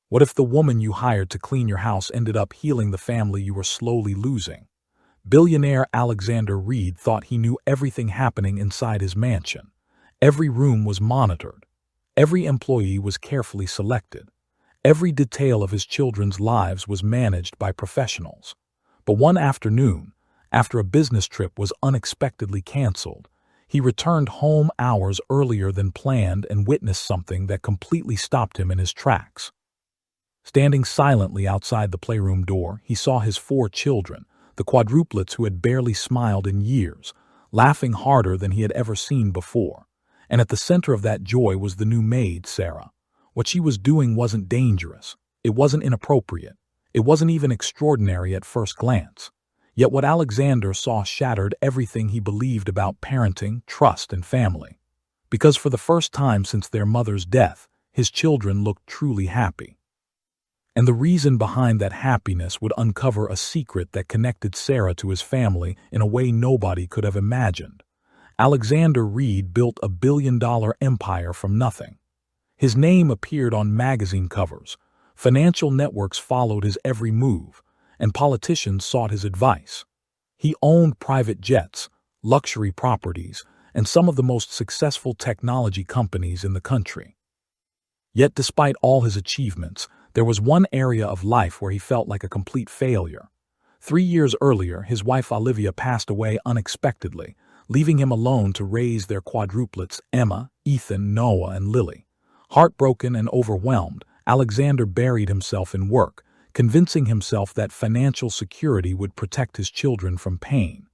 What if the woman you hired to clean your house ended up healing the family you were slowly losing? Billionaire Alexander Reed thought he knew everything happening inside his mansion. Every room was monitored. Every employee was carefully selected. Every detail of his children's lives was managed by professionals. But one afternoon, after a business trip was unexpectedly canceled, he returned home hours earlier than planned and witnessed something that completely stopped him in his tracks. Standing silently outside the playroom door, he saw his 4 children, the quadruplets who had barely smiled in years, laughing harder than he had ever seen before. And at the center of that joy was the new maid, Sarah. What she was doing wasn't dangerous. It wasn't inappropriate. It wasn't even extraordinary at first glance. Yet what Alexander saw shattered everything he believed about parenting, trust, and family. Because for the first time since their mother's death, his children looked truly happy. And the reason behind that happiness would uncover a secret that connected Sarah to his family in a way nobody could have imagined. Alexander Reed built a billion-dollar empire from nothing. His name appeared on magazine covers, financial networks followed his every move, and politicians sought his advice. He owned private jets, luxury properties, and some of the most successful technology companies in the country. Yet despite all his achievements, there was one area of life where he felt like a complete failure. 3 years earlier, his wife Olivia passed away unexpectedly, leaving him alone to raise their quadruplets, Emma, Ethan, Noah, and Lily. Heartbroken and overwhelmed, Alexander buried himself in work, convincing himself that financial security would protect his children from pain.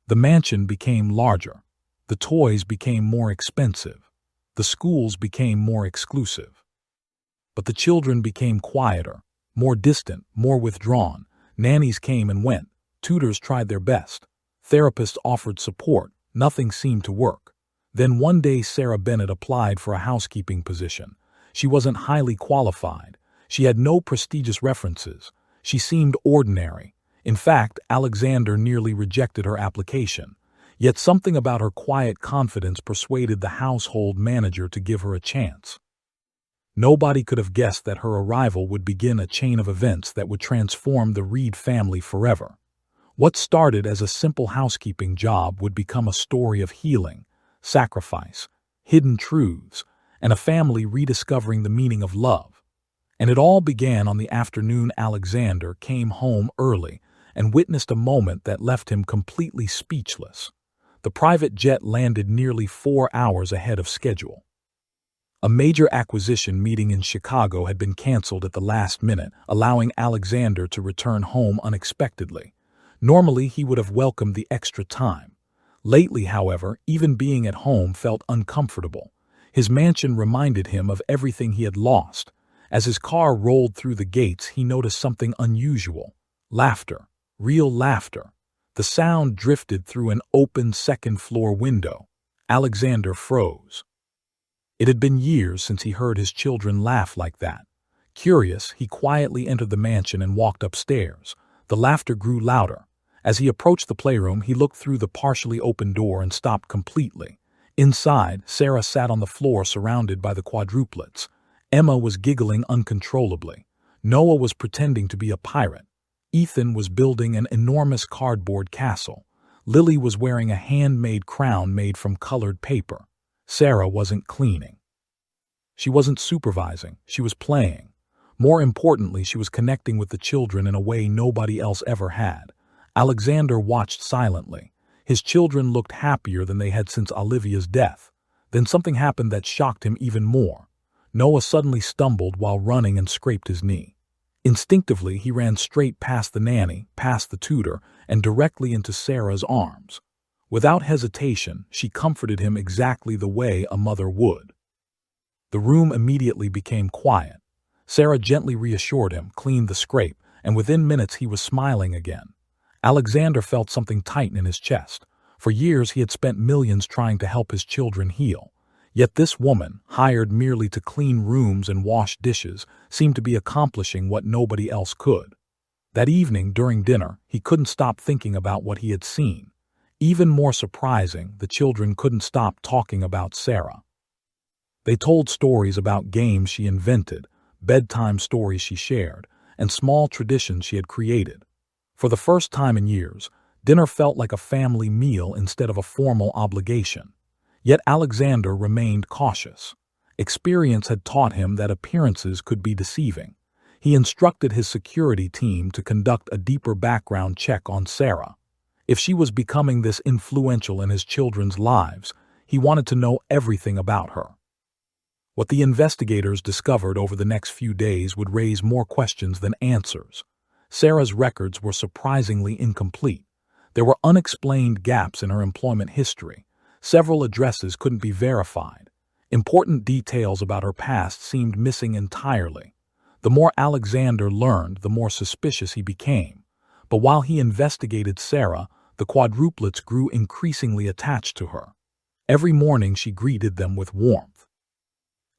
The mansion became larger. The toys became more expensive. The schools became more exclusive. But the children became quieter, more distant, more withdrawn. Nannies came and went. Tutors tried their best. Therapists offered support. Nothing seemed to work. Then one day Sarah Bennett applied for a housekeeping position. She wasn't highly qualified. She had no prestigious references. She seemed ordinary. In fact, Alexander nearly rejected her application. Yet something about her quiet confidence persuaded the household manager to give her a chance. Nobody could have guessed that her arrival would begin a chain of events that would transform the Reed family forever. What started as a simple housekeeping job would become a story of healing, sacrifice, hidden truths, and a family rediscovering the meaning of love. And it all began on the afternoon Alexander came home early and witnessed a moment that left him completely speechless. The private jet landed nearly 4 hours ahead of schedule. A major acquisition meeting in Chicago had been canceled at the last minute, allowing Alexander to return home unexpectedly. Normally, he would have welcomed the extra time. Lately, however, even being at home felt uncomfortable. His mansion reminded him of everything he had lost. As his car rolled through the gates, he noticed something unusual. Laughter. Real laughter. The sound drifted through an open second-floor window. Alexander froze. It had been years since he heard his children laugh like that. Curious, he quietly entered the mansion and walked upstairs. The laughter grew louder. As he approached the playroom, he looked through the partially open door and stopped completely. Inside, Sarah sat on the floor surrounded by the quadruplets. Emma was giggling uncontrollably. Noah was pretending to be a pirate. Ethan was building an enormous cardboard castle. Lily was wearing a handmade crown made from colored paper. Sarah wasn't cleaning. She wasn't supervising. She was playing. More importantly, she was connecting with the children in a way nobody else ever had. Alexander watched silently. His children looked happier than they had since Olivia's death. Then something happened that shocked him even more. Noah suddenly stumbled while running and scraped his knee. Instinctively, he ran straight past the nanny, past the tutor, and directly into Sarah's arms. Without hesitation, she comforted him exactly the way a mother would. The room immediately became quiet. Sarah gently reassured him, cleaned the scrape, and within minutes he was smiling again. Alexander felt something tighten in his chest. For years he had spent millions trying to help his children heal. Yet this woman, hired merely to clean rooms and wash dishes, seemed to be accomplishing what nobody else could. That evening, during dinner, he couldn't stop thinking about what he had seen. Even more surprising, the children couldn't stop talking about Sarah. They told stories about games she invented, bedtime stories she shared, and small traditions she had created. For the first time in years, dinner felt like a family meal instead of a formal obligation. Yet Alexander remained cautious. Experience had taught him that appearances could be deceiving. He instructed his security team to conduct a deeper background check on Sarah. If she was becoming this influential in his children's lives, he wanted to know everything about her. What the investigators discovered over the next few days would raise more questions than answers. Sarah's records were surprisingly incomplete. There were unexplained gaps in her employment history. Several addresses couldn't be verified. Important details about her past seemed missing entirely. The more Alexander learned, the more suspicious he became. But while he investigated Sarah, the quadruplets grew increasingly attached to her. Every morning she greeted them with warmth.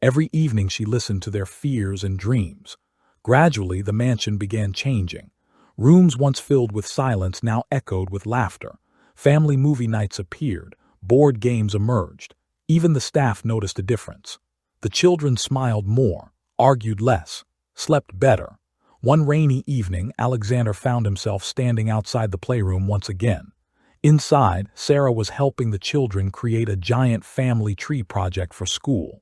Every evening she listened to their fears and dreams. Gradually, the mansion began changing. Rooms once filled with silence now echoed with laughter. Family movie nights appeared. Board games emerged. Even the staff noticed a difference. The children smiled more, argued less, slept better. One rainy evening, Alexander found himself standing outside the playroom once again. Inside, Sarah was helping the children create a giant family tree project for school.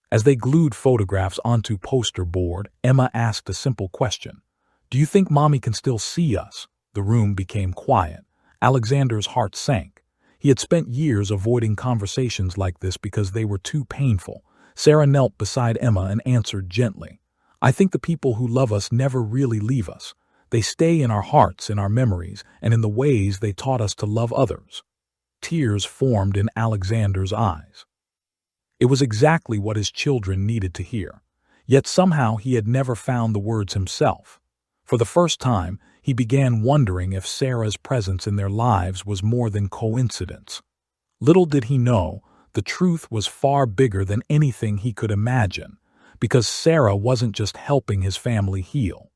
As they glued photographs onto poster board, Emma asked a simple question. "Do you think Mommy can still see us?" The room became quiet. Alexander's heart sank. He had spent years avoiding conversations like this because they were too painful. Sarah knelt beside Emma and answered gently, "I think the people who love us never really leave us. They stay in our hearts, in our memories, and in the ways they taught us to love others." Tears formed in Alexander's eyes. It was exactly what his children needed to hear. Yet somehow he had never found the words himself. For the first time, he began wondering if Sarah's presence in their lives was more than coincidence. Little did he know, the truth was far bigger than anything he could imagine, because Sarah wasn't just helping his family heal.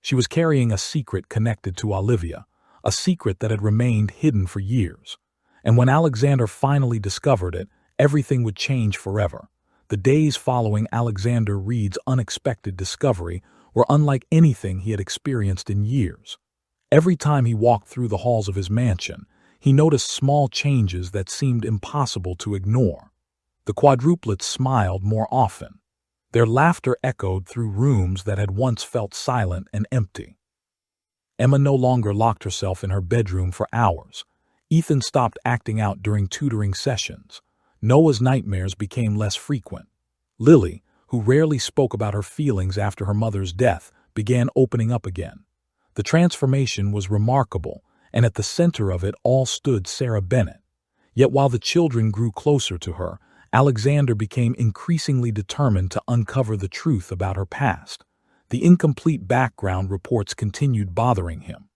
She was carrying a secret connected to Olivia, a secret that had remained hidden for years. And when Alexander finally discovered it, everything would change forever. The days following Alexander Reed's unexpected discovery were unlike anything he had experienced in years. Every time he walked through the halls of his mansion, he noticed small changes that seemed impossible to ignore. The quadruplets smiled more often. Their laughter echoed through rooms that had once felt silent and empty. Emma no longer locked herself in her bedroom for hours. Ethan stopped acting out during tutoring sessions. Noah's nightmares became less frequent. Lily, who rarely spoke about her feelings after her mother's death, began opening up again. The transformation was remarkable, and at the center of it all stood Sarah Bennett. Yet while the children grew closer to her, Alexander became increasingly determined to uncover the truth about her past. The incomplete background reports continued bothering him.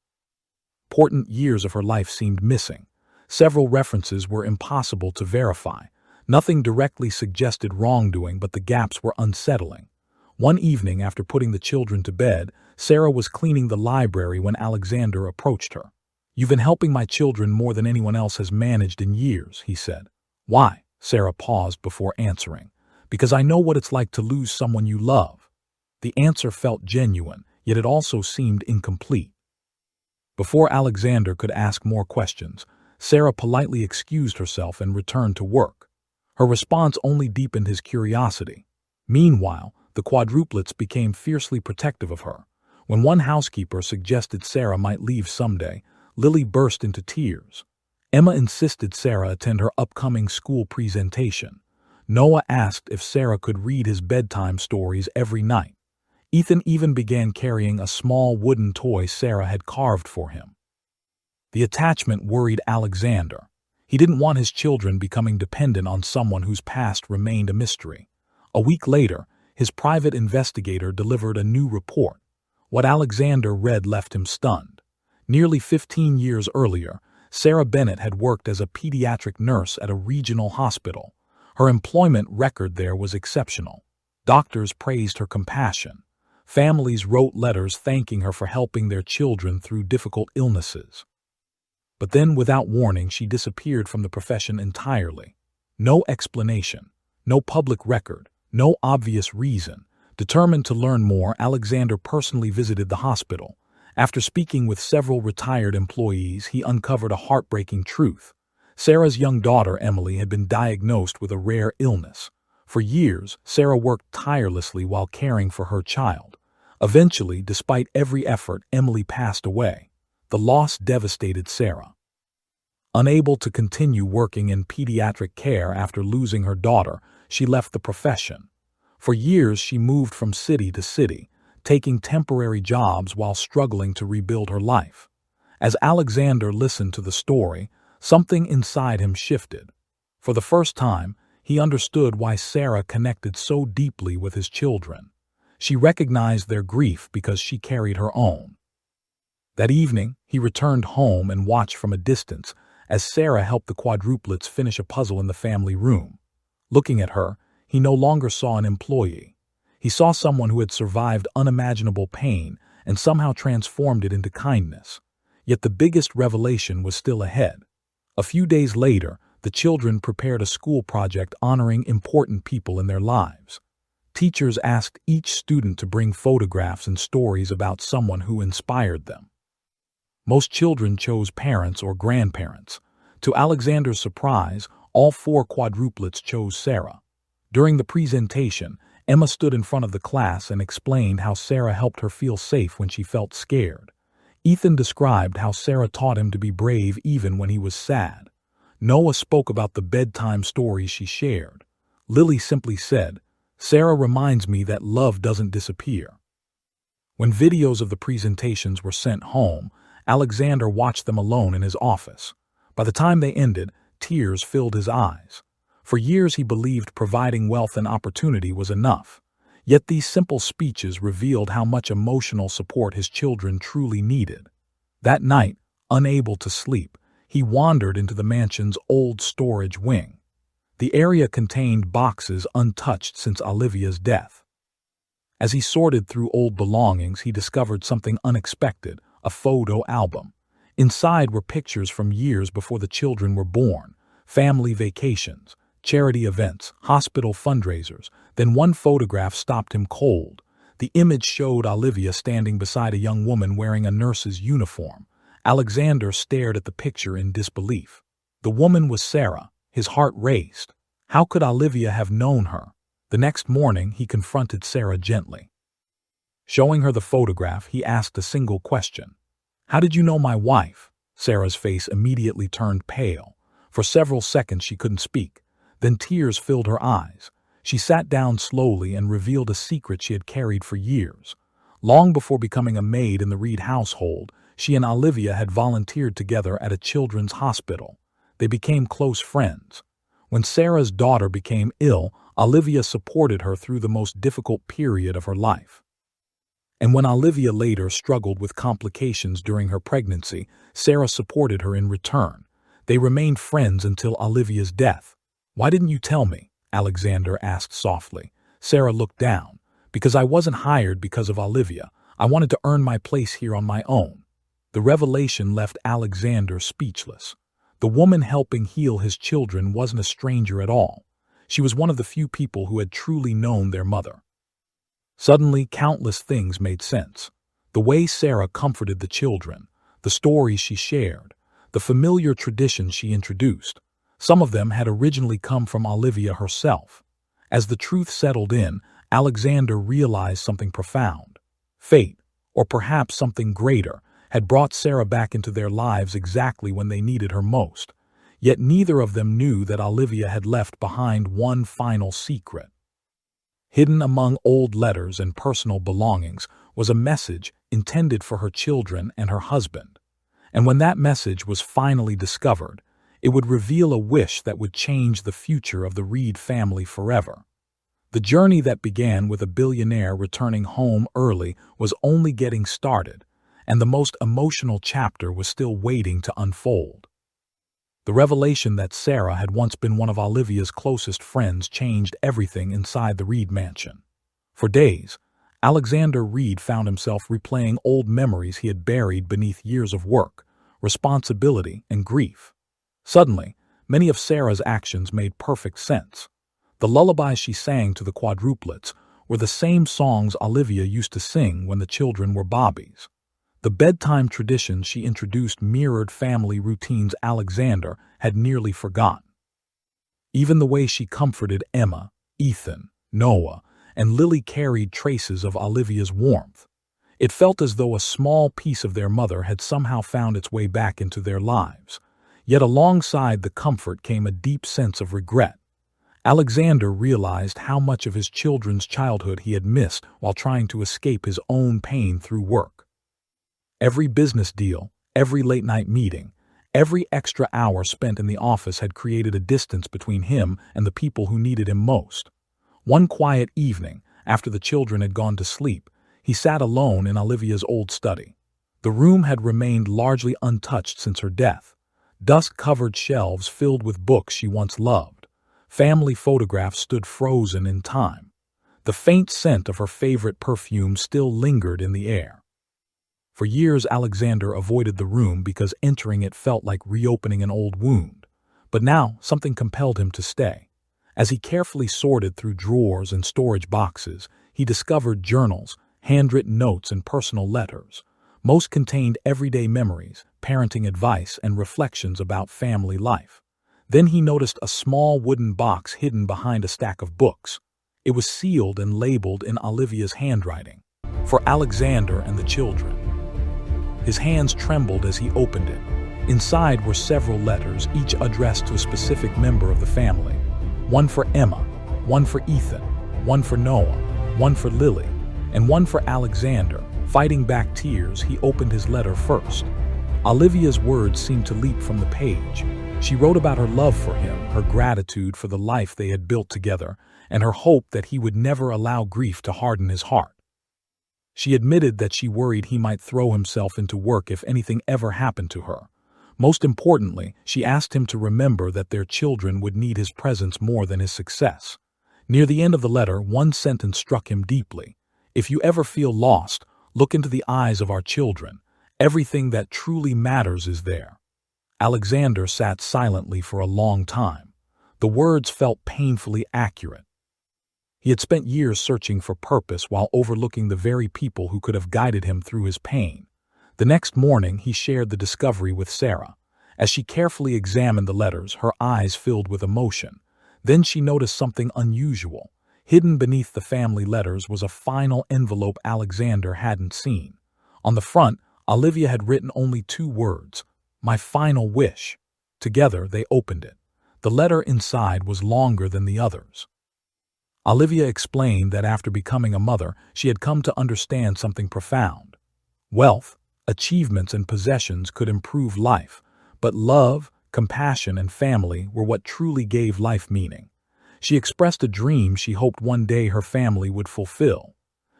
Important years of her life seemed missing. Several references were impossible to verify. Nothing directly suggested wrongdoing, but the gaps were unsettling. One evening, after putting the children to bed, Sarah was cleaning the library when Alexander approached her. "You've been helping my children more than anyone else has managed in years," he said. "Why?" Sarah paused before answering. "Because I know what it's like to lose someone you love." The answer felt genuine, yet it also seemed incomplete. Before Alexander could ask more questions, Sarah politely excused herself and returned to work. Her response only deepened his curiosity. Meanwhile, the quadruplets became fiercely protective of her. When one housekeeper suggested Sarah might leave someday, Lily burst into tears. Emma insisted Sarah attend her upcoming school presentation. Noah asked if Sarah could read his bedtime stories every night. Ethan even began carrying a small wooden toy Sarah had carved for him. The attachment worried Alexander. He didn't want his children becoming dependent on someone whose past remained a mystery. A week later, his private investigator delivered a new report. What Alexander read left him stunned. Nearly 15 years earlier, Sarah Bennett had worked as a pediatric nurse at a regional hospital. Her employment record there was exceptional. Doctors praised her compassion. Families wrote letters thanking her for helping their children through difficult illnesses. But then, without warning, she disappeared from the profession entirely. No explanation, no public record, no obvious reason. Determined to learn more, Alexander personally visited the hospital. After speaking with several retired employees, he uncovered a heartbreaking truth. Sarah's young daughter, Emily, had been diagnosed with a rare illness. For years, Sarah worked tirelessly while caring for her child. Eventually, despite every effort, Emily passed away. The loss devastated Sarah. Unable to continue working in pediatric care after losing her daughter, she left the profession. For years, she moved from city to city, taking temporary jobs while struggling to rebuild her life. As Alexander listened to the story, something inside him shifted. For the first time, he understood why Sarah connected so deeply with his children. She recognized their grief because she carried her own. That evening, he returned home and watched from a distance as Sarah helped the quadruplets finish a puzzle in the family room. Looking at her, he no longer saw an employee. He saw someone who had survived unimaginable pain and somehow transformed it into kindness. Yet the biggest revelation was still ahead. A few days later, the children prepared a school project honoring important people in their lives. Teachers asked each student to bring photographs and stories about someone who inspired them. Most children chose parents or grandparents. To Alexander's surprise, all 4 quadruplets chose Sarah. During the presentation, Emma stood in front of the class and explained how Sarah helped her feel safe when she felt scared. Ethan described how Sarah taught him to be brave even when he was sad. Noah spoke about the bedtime stories she shared. Lily simply said, "Sarah reminds me that love doesn't disappear." When videos of the presentations were sent home, Alexander watched them alone in his office. By the time they ended, tears filled his eyes. For years he believed providing wealth and opportunity was enough. Yet these simple speeches revealed how much emotional support his children truly needed. That night, unable to sleep, he wandered into the mansion's old storage wing. The area contained boxes untouched since Olivia's death. As he sorted through old belongings, he discovered something unexpected, a photo album. Inside were pictures from years before the children were born, family vacations, charity events, hospital fundraisers. Then one photograph stopped him cold. The image showed Olivia standing beside a young woman wearing a nurse's uniform. Alexander stared at the picture in disbelief. The woman was Sarah. His heart raced. How could Olivia have known her? The next morning, he confronted Sarah gently. Showing her the photograph, he asked a single question. "How did you know my wife?" Sarah's face immediately turned pale. For several seconds, she couldn't speak. Then tears filled her eyes. She sat down slowly and revealed a secret she had carried for years. Long before becoming a maid in the Reed household, she and Olivia had volunteered together at a children's hospital. They became close friends. When Sarah's daughter became ill, Olivia supported her through the most difficult period of her life. And when Olivia later struggled with complications during her pregnancy, Sarah supported her in return. They remained friends until Olivia's death. "Why didn't you tell me?" Alexander asked softly. Sarah looked down. "Because I wasn't hired because of Olivia. I wanted to earn my place here on my own." The revelation left Alexander speechless. The woman helping heal his children wasn't a stranger at all. She was one of the few people who had truly known their mother. Suddenly, countless things made sense. The way Sarah comforted the children, the stories she shared, the familiar traditions she introduced. Some of them had originally come from Olivia herself. As the truth settled in, Alexander realized something profound. Fate, or perhaps something greater, had brought Sarah back into their lives exactly when they needed her most. Yet neither of them knew that Olivia had left behind one final secret. Hidden among old letters and personal belongings was a message intended for her children and her husband. And when that message was finally discovered, it would reveal a wish that would change the future of the Reed family forever. The journey that began with a billionaire returning home early was only getting started, and the most emotional chapter was still waiting to unfold. The revelation that Sarah had once been one of Olivia's closest friends changed everything inside the Reed mansion. For days, Alexander Reed found himself replaying old memories he had buried beneath years of work, responsibility, and grief. Suddenly, many of Sarah's actions made perfect sense. The lullabies she sang to the quadruplets, were the same songs Olivia used to sing when the children were Bobby's. The bedtime traditions she introduced mirrored family routines Alexander had nearly forgotten. Even the way she comforted Emma, Ethan, Noah, and Lily carried traces of Olivia's warmth. It felt as though a small piece of their mother had somehow found its way back into their lives. Yet alongside the comfort came a deep sense of regret. Alexander realized how much of his children's childhood he had missed while trying to escape his own pain through work. Every business deal, every late-night meeting, every extra hour spent in the office had created a distance between him and the people who needed him most. One quiet evening, after the children had gone to sleep, he sat alone in Olivia's old study. The room had remained largely untouched since her death. Dust-covered shelves filled with books she once loved. Family photographs stood frozen in time. The faint scent of her favorite perfume still lingered in the air. For years, Alexander avoided the room because entering it felt like reopening an old wound. But now, something compelled him to stay. As he carefully sorted through drawers and storage boxes, he discovered journals, handwritten notes, and personal letters. Most contained everyday memories, parenting advice, and reflections about family life. Then he noticed a small wooden box hidden behind a stack of books. It was sealed and labeled in Olivia's handwriting, "For Alexander and the children." His hands trembled as he opened it. Inside were several letters, each addressed to a specific member of the family. One for Emma, one for Ethan, one for Noah, one for Lily, and one for Alexander. Fighting back tears, he opened his letter first. Olivia's words seemed to leap from the page. She wrote about her love for him, her gratitude for the life they had built together, and her hope that he would never allow grief to harden his heart. She admitted that she worried he might throw himself into work if anything ever happened to her. Most importantly, she asked him to remember that their children would need his presence more than his success. Near the end of the letter, one sentence struck him deeply. "If you ever feel lost, look into the eyes of our children. Everything that truly matters is there." Alexander sat silently for a long time. The words felt painfully accurate. He had spent years searching for purpose while overlooking the very people who could have guided him through his pain. The next morning, he shared the discovery with Sarah. As she carefully examined the letters, her eyes filled with emotion. Then she noticed something unusual. Hidden beneath the family letters was a final envelope Alexander hadn't seen. On the front, Olivia had written only 2 words, "My final wish." Together, they opened it. The letter inside was longer than the others. Olivia explained that after becoming a mother, she had come to understand something profound. Wealth, achievements, and possessions could improve life, but love, compassion, and family were what truly gave life meaning. She expressed a dream she hoped one day her family would fulfill.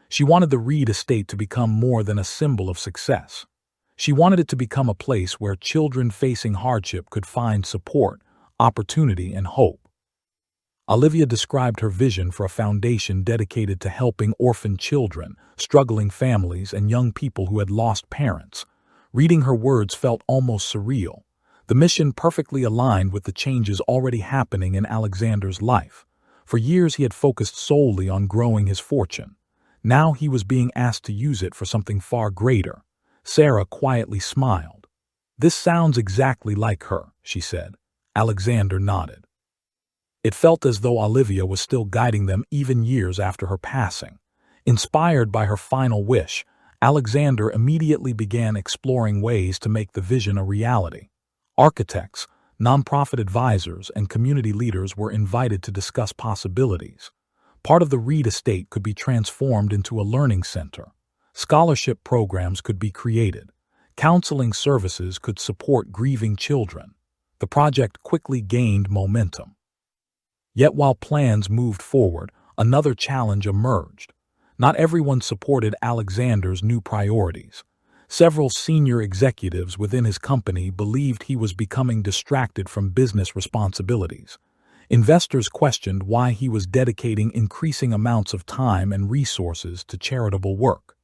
She wanted the Reed estate to become more than a symbol of success. She wanted it to become a place where children facing hardship could find support, opportunity, and hope. Olivia described her vision for a foundation dedicated to helping orphaned children, struggling families, and young people who had lost parents. Reading her words felt almost surreal. The mission perfectly aligned with the changes already happening in Alexander's life. For years he had focused solely on growing his fortune. Now he was being asked to use it for something far greater. Sarah quietly smiled. "This sounds exactly like her," she said. Alexander nodded. It felt as though Olivia was still guiding them even years after her passing. Inspired by her final wish, Alexander immediately began exploring ways to make the vision a reality. Architects, nonprofit advisors, and community leaders were invited to discuss possibilities. Part of the Reed estate could be transformed into a learning center. Scholarship programs could be created. Counseling services could support grieving children. The project quickly gained momentum. Yet while plans moved forward, another challenge emerged. Not everyone supported Alexander's new priorities. Several senior executives within his company believed he was becoming distracted from business responsibilities. Investors questioned why he was dedicating increasing amounts of time and resources to charitable work.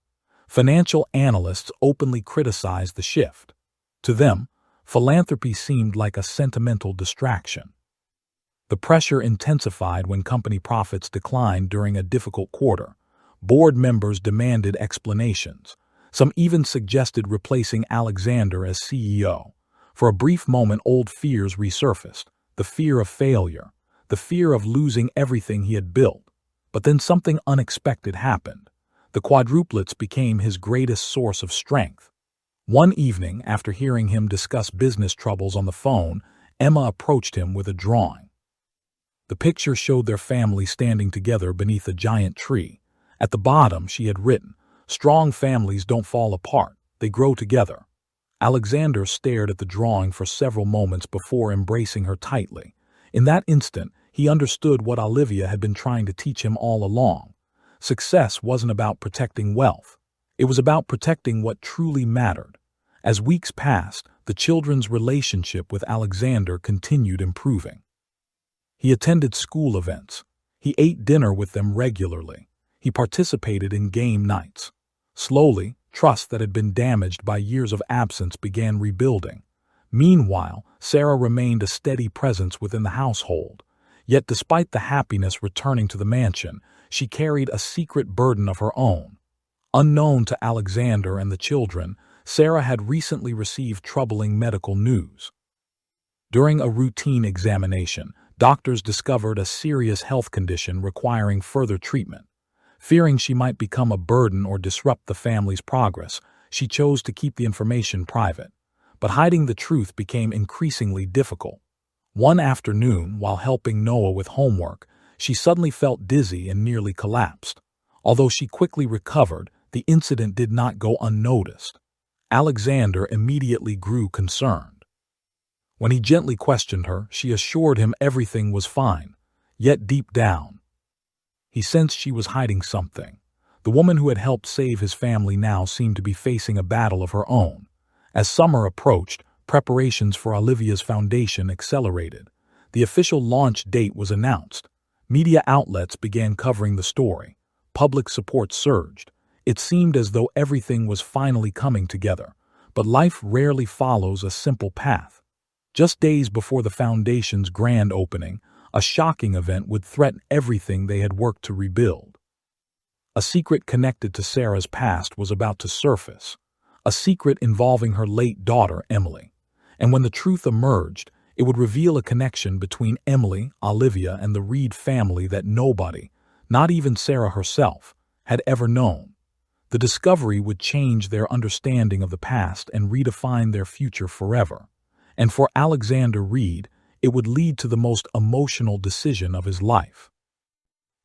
Financial analysts openly criticized the shift. To them, philanthropy seemed like a sentimental distraction. The pressure intensified when company profits declined during a difficult quarter. Board members demanded explanations. Some even suggested replacing Alexander as CEO. For a brief moment, old fears resurfaced. The fear of failure. The fear of losing everything he had built. But then something unexpected happened. The quadruplets became his greatest source of strength. One evening, after hearing him discuss business troubles on the phone, Emma approached him with a drawing. The picture showed their family standing together beneath a giant tree. At the bottom, she had written, "Strong families don't fall apart, they grow together." Alexander stared at the drawing for several moments before embracing her tightly. In that instant, he understood what Olivia had been trying to teach him all along. Success wasn't about protecting wealth. It was about protecting what truly mattered. As weeks passed, the children's relationship with Alexander continued improving. He attended school events. He ate dinner with them regularly. He participated in game nights. Slowly, trust that had been damaged by years of absence began rebuilding. Meanwhile, Sarah remained a steady presence within the household. Yet despite the happiness returning to the mansion, she carried a secret burden of her own. Unknown to Alexander and the children, Sarah had recently received troubling medical news. During a routine examination, doctors discovered a serious health condition requiring further treatment. Fearing she might become a burden or disrupt the family's progress, she chose to keep the information private. But hiding the truth became increasingly difficult. One afternoon, while helping Noah with homework, she suddenly felt dizzy and nearly collapsed. Although she quickly recovered, the incident did not go unnoticed. Alexander immediately grew concerned. When he gently questioned her, she assured him everything was fine. Yet deep down, he sensed she was hiding something. The woman who had helped save his family now seemed to be facing a battle of her own. As summer approached, preparations for Olivia's foundation accelerated. The official launch date was announced. Media outlets began covering the story. Public support surged. It seemed as though everything was finally coming together. But life rarely follows a simple path. Just days before the foundation's grand opening, a shocking event would threaten everything they had worked to rebuild. A secret connected to Sarah's past was about to surface. A secret involving her late daughter, Emily. And when the truth emerged, it would reveal a connection between Emily, Olivia, and the Reed family that nobody, not even Sarah herself, had ever known. The discovery would change their understanding of the past and redefine their future forever. And for Alexander Reed, it would lead to the most emotional decision of his life.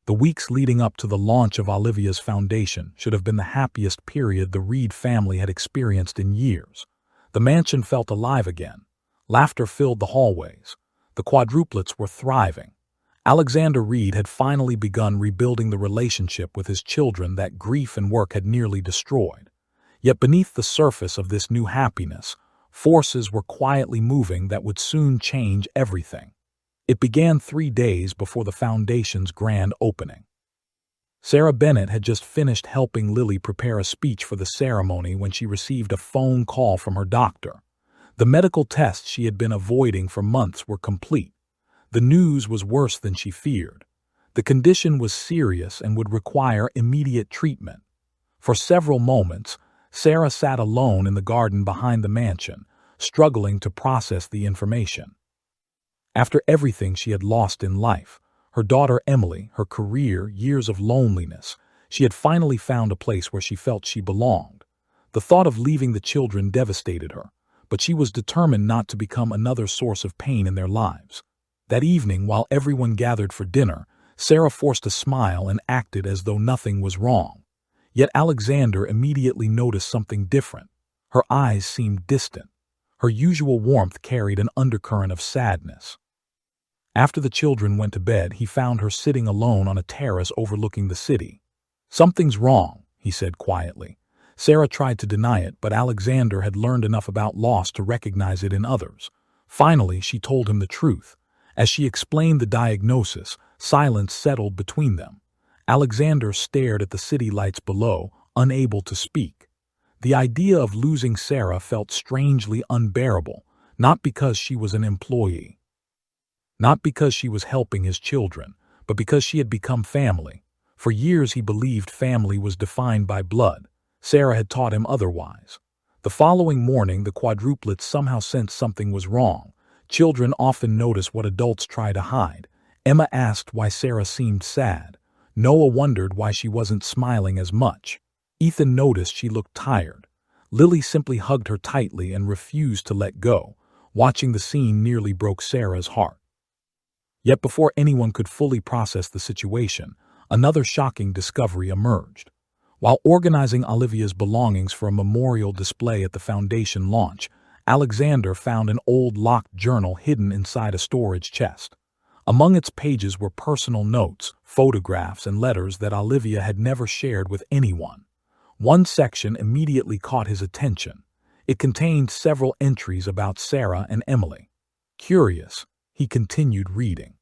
The weeks leading up to the launch of Olivia's foundation should have been the happiest period the Reed family had experienced in years. The mansion felt alive again. Laughter filled the hallways. The quadruplets were thriving. Alexander Reed had finally begun rebuilding the relationship with his children that grief and work had nearly destroyed. Yet beneath the surface of this new happiness, forces were quietly moving that would soon change everything. It began 3 days before the foundation's grand opening. Sarah Bennett had just finished helping Lily prepare a speech for the ceremony when she received a phone call from her doctor. The medical tests she had been avoiding for months were complete. The news was worse than she feared. The condition was serious and would require immediate treatment. For several moments, Sarah sat alone in the garden behind the mansion, struggling to process the information. After everything she had lost in life, her daughter Emily, her career, years of loneliness, she had finally found a place where she felt she belonged. The thought of leaving the children devastated her, but she was determined not to become another source of pain in their lives. That evening, while everyone gathered for dinner, Sarah forced a smile and acted as though nothing was wrong. Yet Alexander immediately noticed something different. Her eyes seemed distant. Her usual warmth carried an undercurrent of sadness. After the children went to bed, he found her sitting alone on a terrace overlooking the city. "Something's wrong," he said quietly. Sarah tried to deny it, but Alexander had learned enough about loss to recognize it in others. Finally, she told him the truth. As she explained the diagnosis, silence settled between them. Alexander stared at the city lights below, unable to speak. The idea of losing Sarah felt strangely unbearable, not because she was an employee. Not because she was helping his children, but because she had become family. For years he believed family was defined by blood. Sarah had taught him otherwise. The following morning, the quadruplets somehow sensed something was wrong. Children often notice what adults try to hide. Emma asked why Sarah seemed sad. Noah wondered why she wasn't smiling as much. Ethan noticed she looked tired. Lily simply hugged her tightly and refused to let go. Watching the scene nearly broke Sarah's heart. Yet before anyone could fully process the situation, another shocking discovery emerged. While organizing Olivia's belongings for a memorial display at the foundation launch, Alexander found an old locked journal hidden inside a storage chest. Among its pages were personal notes, photographs, and letters that Olivia had never shared with anyone. One section immediately caught his attention. It contained several entries about Sarah and Emily. Curious, he continued reading.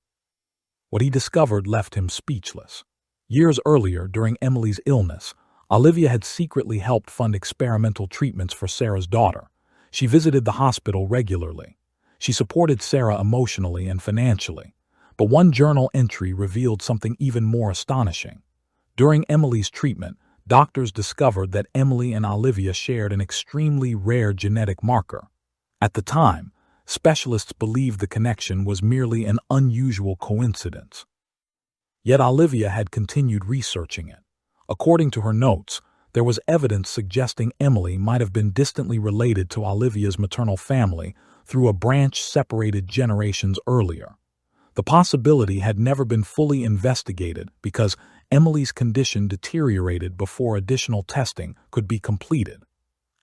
What he discovered left him speechless. Years earlier, during Emily's illness, Olivia had secretly helped fund experimental treatments for Sarah's daughter. She visited the hospital regularly. She supported Sarah emotionally and financially. But one journal entry revealed something even more astonishing. During Emily's treatment, doctors discovered that Emily and Olivia shared an extremely rare genetic marker. At the time, specialists believed the connection was merely an unusual coincidence. Yet Olivia had continued researching it. According to her notes, there was evidence suggesting Emily might have been distantly related to Olivia's maternal family through a branch separated generations earlier. The possibility had never been fully investigated because Emily's condition deteriorated before additional testing could be completed.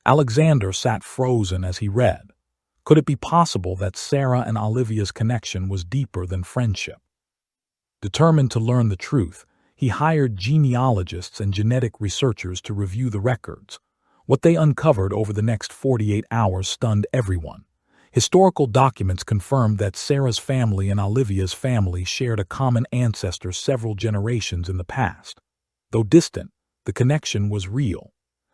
Alexander sat frozen as he read. Could it be possible that Sarah and Olivia's connection was deeper than friendship? Determined to learn the truth, he hired genealogists and genetic researchers to review the records. What they uncovered over the next 48 hours stunned everyone. Historical documents confirmed that Sarah's family and Olivia's family shared a common ancestor several generations in the past. Though distant, the connection was real.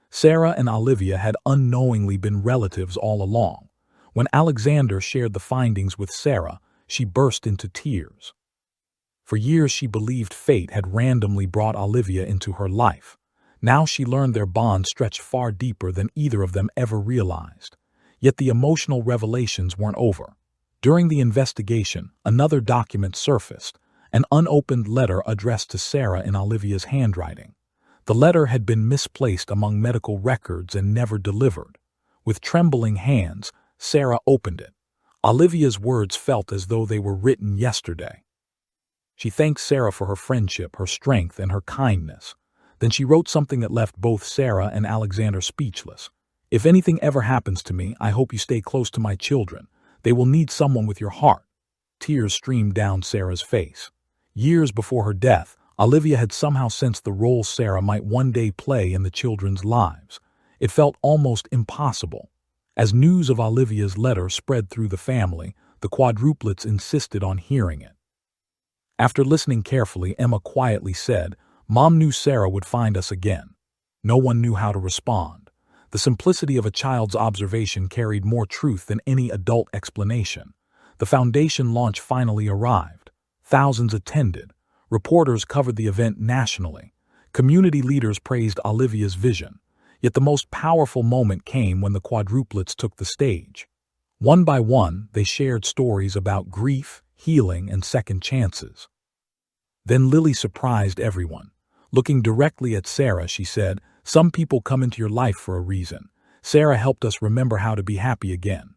Sarah and Olivia had unknowingly been relatives all along. When Alexander shared the findings with Sarah, she burst into tears. For years she believed fate had randomly brought Olivia into her life. Now she learned their bond stretched far deeper than either of them ever realized. Yet the emotional revelations weren't over. During the investigation, another document surfaced, an unopened letter addressed to Sarah in Olivia's handwriting. The letter had been misplaced among medical records and never delivered. With trembling hands, Sarah opened it. Olivia's words felt as though they were written yesterday. She thanked Sarah for her friendship, her strength, and her kindness. Then she wrote something that left both Sarah and Alexander speechless. If anything ever happens to me, I hope you stay close to my children. They will need someone with your heart. Tears streamed down Sarah's face. Years before her death, Olivia had somehow sensed the role Sarah might one day play in the children's lives. It felt almost impossible. As news of Olivia's letter spread through the family, the quadruplets insisted on hearing it. After listening carefully, Emma quietly said, "Mom knew Sarah would find us again." No one knew how to respond. The simplicity of a child's observation carried more truth than any adult explanation. The foundation launch finally arrived. Thousands attended. Reporters covered the event nationally. Community leaders praised Olivia's vision. Yet the most powerful moment came when the quadruplets took the stage. One by one, they shared stories about grief, healing, and second chances. Then Lily surprised everyone. Looking directly at Sarah, she said, "Some people come into your life for a reason. Sarah helped us remember how to be happy again."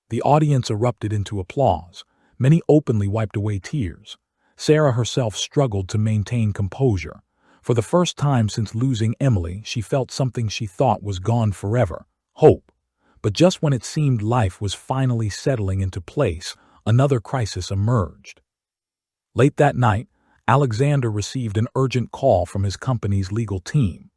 The audience erupted into applause. Many openly wiped away tears. Sarah herself struggled to maintain composure. For the first time since losing Emily, she felt something she thought was gone forever: hope. But just when it seemed life was finally settling into place, another crisis emerged. Late that night, Alexander received an urgent call from his company's legal team.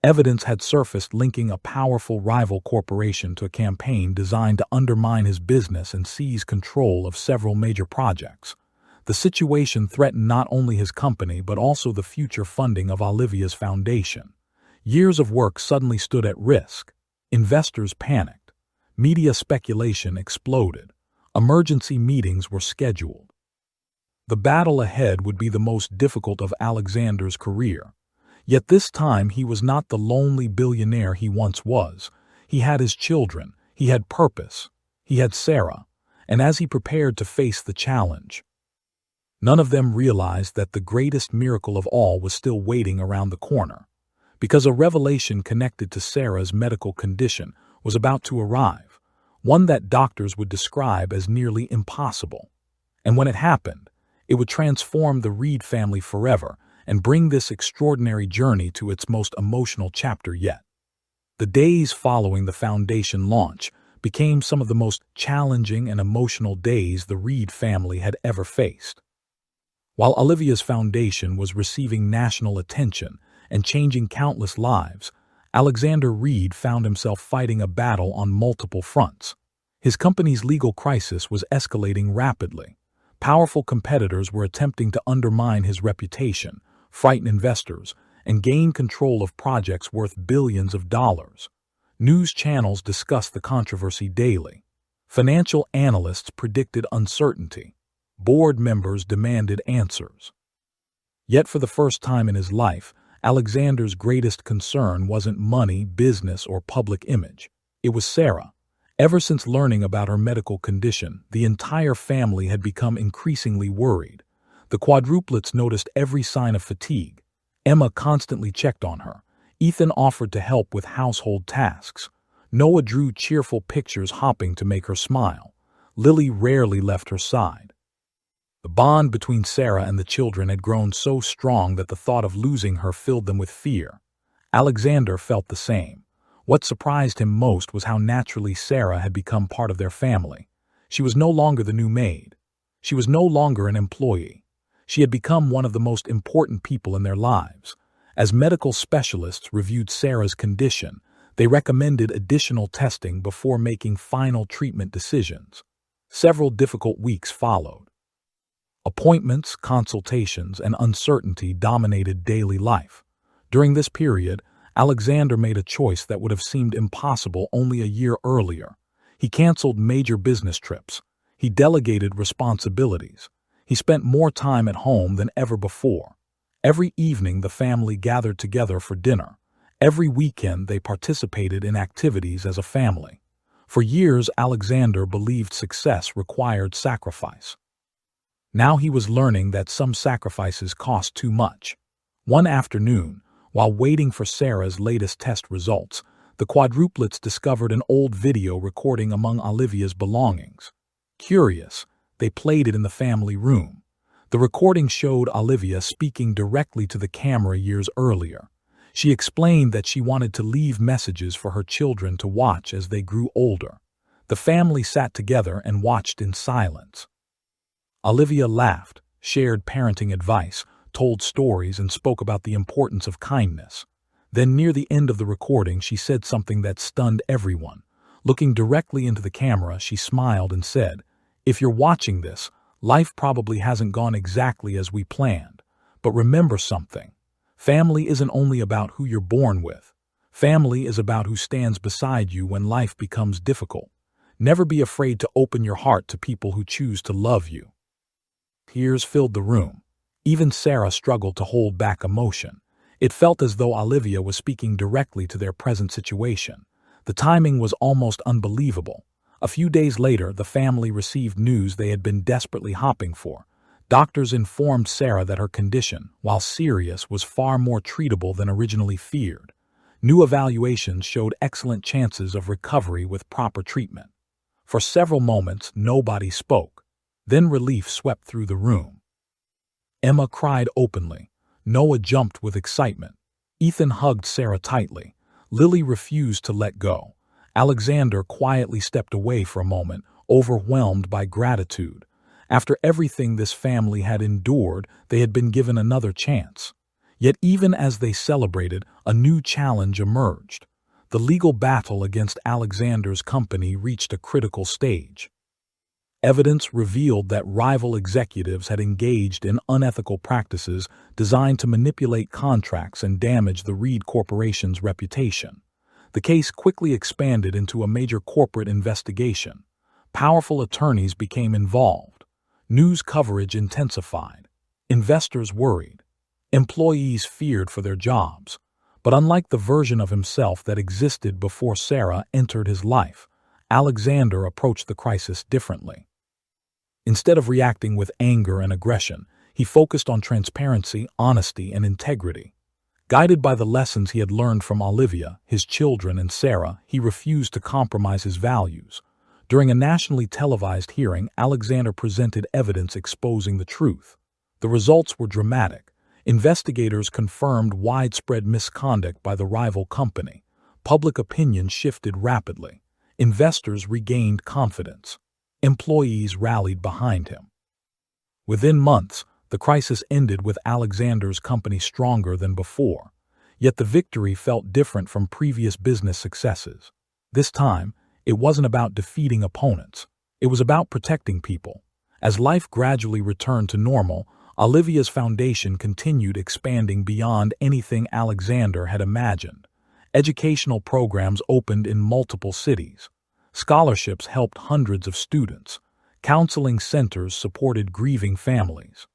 Evidence had surfaced linking a powerful rival corporation to a campaign designed to undermine his business and seize control of several major projects. The situation threatened not only his company but also the future funding of Olivia's foundation. Years of work suddenly stood at risk. Investors panicked. Media speculation exploded. Emergency meetings were scheduled. The battle ahead would be the most difficult of Alexander's career. Yet this time he was not the lonely billionaire he once was. He had his children, he had purpose, he had Sarah, and as he prepared to face the challenge, none of them realized that the greatest miracle of all was still waiting around the corner, because a revelation connected to Sarah's medical condition was about to arrive, one that doctors would describe as nearly impossible. And when it happened, it would transform the Reed family forever and bring this extraordinary journey to its most emotional chapter yet. The days following the foundation launch became some of the most challenging and emotional days the Reed family had ever faced. While Olivia's foundation was receiving national attention and changing countless lives, Alexander Reed found himself fighting a battle on multiple fronts. His company's legal crisis was escalating rapidly. Powerful competitors were attempting to undermine his reputation, frighten investors, and gain control of projects worth billions of dollars. News channels discussed the controversy daily. Financial analysts predicted uncertainty. Board members demanded answers. Yet for the first time in his life, Alexander's greatest concern wasn't money, business, or public image. It was Sarah. Ever since learning about her medical condition, the entire family had become increasingly worried. The Quadruplets noticed every sign of fatigue. Emma constantly checked on her. Ethan offered to help with household tasks. Noah drew cheerful pictures hopping to make her smile. Lily rarely left her side. The bond between Sarah and the children had grown so strong that the thought of losing her filled them with fear. Alexander felt the same. What surprised him most was how naturally Sarah had become part of their family. She was no longer the new maid. She was no longer an employee. She had become one of the most important people in their lives. As medical specialists reviewed Sarah's condition, they recommended additional testing before making final treatment decisions. Several difficult weeks followed. Appointments, consultations, and uncertainty dominated daily life. During this period, Alexander made a choice that would have seemed impossible only a year earlier. He canceled major business trips. He delegated responsibilities. He spent more time at home than ever before. Every evening the family gathered together for dinner. Every weekend they participated in activities as a family. For years, Alexander believed success required sacrifice. Now he was learning that some sacrifices cost too much. One afternoon, while waiting for Sarah's latest test results, the Quadruplets discovered an old video recording among Olivia's belongings. Curious, they played it in the family room. The recording showed Olivia speaking directly to the camera years earlier. She explained that she wanted to leave messages for her children to watch as they grew older. The family sat together and watched in silence. Olivia laughed, shared parenting advice, told stories, and spoke about the importance of kindness. Then near the end of the recording, she said something that stunned everyone. Looking directly into the camera, she smiled and said, "If you're watching this, life probably hasn't gone exactly as we planned. But remember something. Family isn't only about who you're born with. Family is about who stands beside you when life becomes difficult. Never be afraid to open your heart to people who choose to love you." Tears filled the room. Even Sarah struggled to hold back emotion. It felt as though Olivia was speaking directly to their present situation. The timing was almost unbelievable. A few days later, the family received news they had been desperately hoping for. Doctors informed Sarah that her condition, while serious, was far more treatable than originally feared. New evaluations showed excellent chances of recovery with proper treatment. For several moments, nobody spoke. Then relief swept through the room. Emma cried openly. Noah jumped with excitement. Ethan hugged Sarah tightly. Lily refused to let go. Alexander quietly stepped away for a moment, overwhelmed by gratitude. After everything this family had endured, they had been given another chance. Yet even as they celebrated, a new challenge emerged. The legal battle against Alexander's company reached a critical stage. Evidence revealed that rival executives had engaged in unethical practices designed to manipulate contracts and damage the Reed Corporation's reputation. The case quickly expanded into a major corporate investigation. Powerful attorneys became involved. News coverage intensified. Investors worried. Employees feared for their jobs. But unlike the version of himself that existed before Sarah entered his life, Alexander approached the crisis differently. Instead of reacting with anger and aggression, he focused on transparency, honesty, and integrity. Guided by the lessons he had learned from Olivia, his children, and Sarah, he refused to compromise his values. During a nationally televised hearing, Alexander presented evidence exposing the truth. The results were dramatic. Investigators confirmed widespread misconduct by the rival company. Public opinion shifted rapidly. Investors regained confidence. Employees rallied behind him. Within months, the crisis ended with Alexander's company stronger than before. Yet the victory felt different from previous business successes. This time, it wasn't about defeating opponents. It was about protecting people. As life gradually returned to normal, Olivia's foundation continued expanding beyond anything Alexander had imagined. Educational programs opened in multiple cities. Scholarships helped hundreds of students. Counseling centers supported grieving families.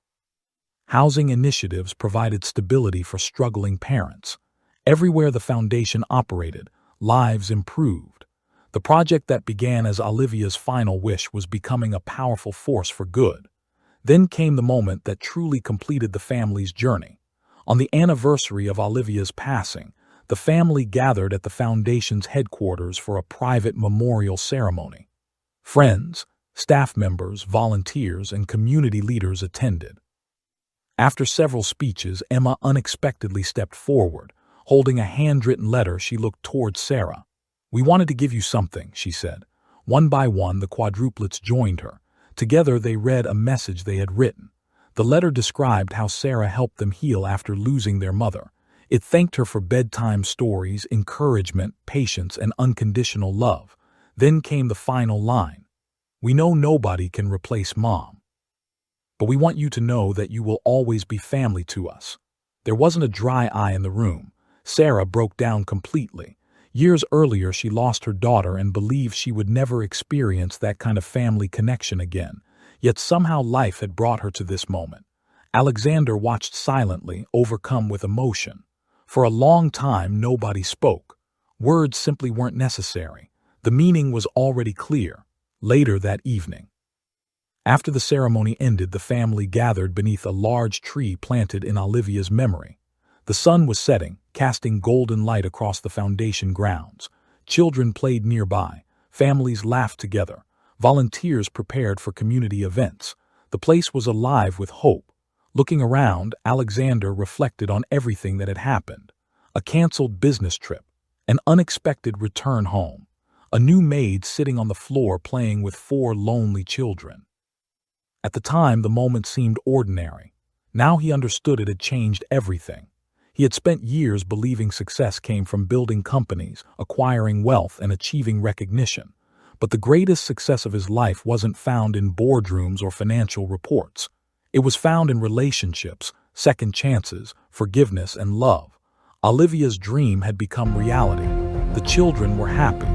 Housing initiatives provided stability for struggling parents. Everywhere the foundation operated, lives improved. The project that began as Olivia's final wish was becoming a powerful force for good. Then came the moment that truly completed the family's journey. On the anniversary of Olivia's passing, the family gathered at the foundation's headquarters for a private memorial ceremony. Friends, staff members, volunteers, and community leaders attended. After several speeches, Emma unexpectedly stepped forward. Holding a handwritten letter, she looked towards Sarah. "We wanted to give you something," she said. One by one, the quadruplets joined her. Together, they read a message they had written. The letter described how Sarah helped them heal after losing their mother. It thanked her for bedtime stories, encouragement, patience, and unconditional love. Then came the final line. "We know nobody can replace Mom. But we want you to know that you will always be family to us." There wasn't a dry eye in the room. Sarah broke down completely. Years earlier, she lost her daughter and believed she would never experience that kind of family connection again. Yet somehow life had brought her to this moment. Alexander watched silently, overcome with emotion. For a long time, nobody spoke. Words simply weren't necessary. The meaning was already clear. Later that evening, after the ceremony ended, the family gathered beneath a large tree planted in Olivia's memory. The sun was setting, casting golden light across the foundation grounds. Children played nearby. Families laughed together. Volunteers prepared for community events. The place was alive with hope. Looking around, Alexander reflected on everything that had happened. A canceled business trip. An unexpected return home. A new maid sitting on the floor playing with 4 lonely children. At the time, the moment seemed ordinary. Now he understood it had changed everything. He had spent years believing success came from building companies, acquiring wealth, and achieving recognition. But the greatest success of his life wasn't found in boardrooms or financial reports. It was found in relationships, second chances, forgiveness, and love. Olivia's dream had become reality. The children were happy.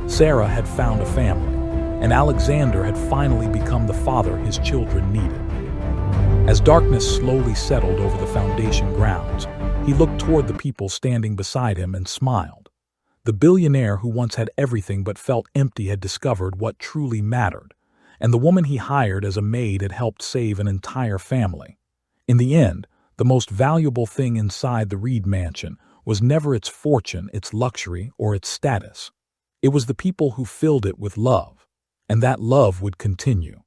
Sarah had found a family. And Alexander had finally become the father his children needed. As darkness slowly settled over the foundation grounds, he looked toward the people standing beside him and smiled. The billionaire who once had everything but felt empty had discovered what truly mattered, and the woman he hired as a maid had helped save an entire family. In the end, the most valuable thing inside the Reed mansion was never its fortune, its luxury, or its status. It was the people who filled it with love. And that love would continue.